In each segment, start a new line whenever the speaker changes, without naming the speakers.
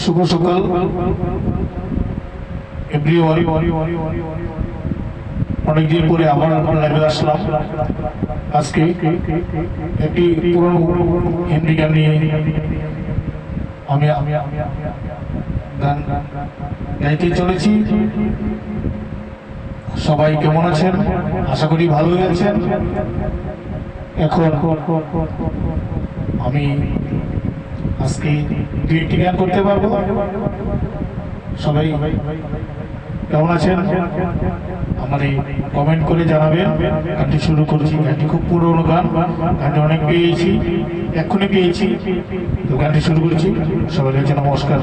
শুভ সকাল এভরিওয়ান। অনেকদিন পরে আবার লাইভে আসলাম। আজকে একটি পুরনো হিন্দি গান নিয়ে আমি গান গাইতে চলেছি। সবাই কেমন আছেন? আশা করি ভালোই আছেন। এখন আমি আজকে দুইটি গান করতে পারবো। সবাই কেমন আছেন আমার এই কমেন্ট করে জানাবেন। গানটি শুরু করছি। গানটি খুব পুরোনো গান, গানটি অনেক পেয়েছি, এক্ষুনি পেয়েছি, তো গানটি শুরু করছি। সবাই কাছে নমস্কার।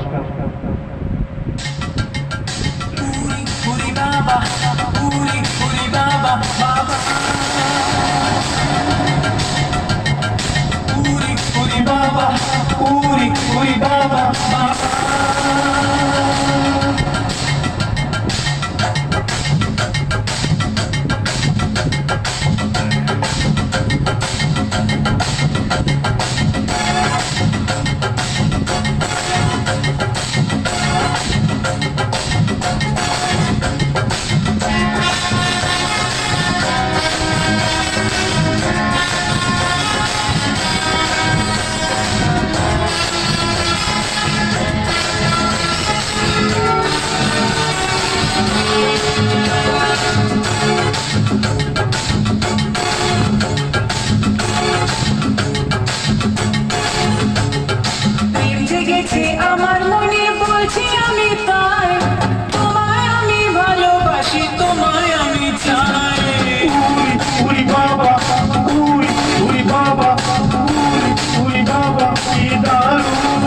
আমার মনে বলছি আমি তাই, তোমায় আমি ভালোবাসি, তোমায় আমি চাই।
উরি বাবা, উরি বাবা, উরি বাবা, কি দারুণ।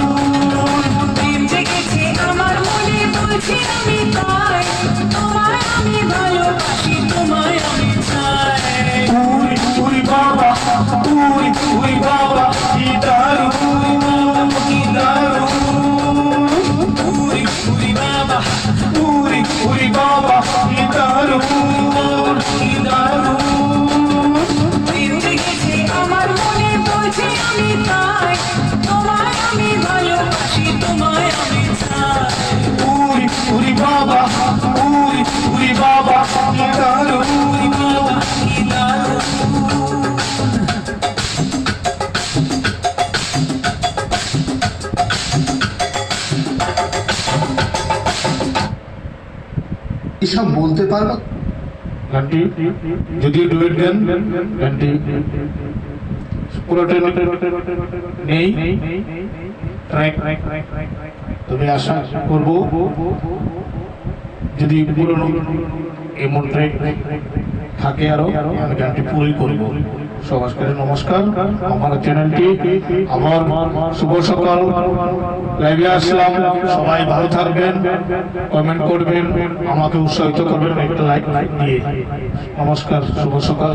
প্রেম জেগেছে আমার মনে বলছি আমি তাই, তোমায় আমি ভালোবাসি, তোমায় আমি চাই।
উরি বাবা, উরি বাবা, কি দারুণ, কি দারুণ।
উরি বাবা,
উরি বাবা, কি দারুণ, কি দারুণ।
প্রেম জেগেছে আমার মনে বলছি আমি তাই, তোমায় আমি ভালোবাসি, তোমায় আমি চাই।
উরি বাবা, উরি বাবা, কি দারুণ।
কি দারুণ।
এসব বলতে পারবো?
গানটি যদিও ডুয়েট গান, গানটি পুরোটা নেই ট্র্যাক, তবে আশা করব যদি পুরোনো এমন ট্র্যাক থাকে আরো, আমি গানটি পুরোই করব। সবাইকে নমস্কার। আমার চ্যানেলটি আবার শুভ সকাল লাইভে আসলাম। সবাই ভালো থাকবেন, কমেন্ট করবেন, আমাকে উৎসাহিত করবেন একটা লাইক দিয়ে। নমস্কার, শুভ সকাল।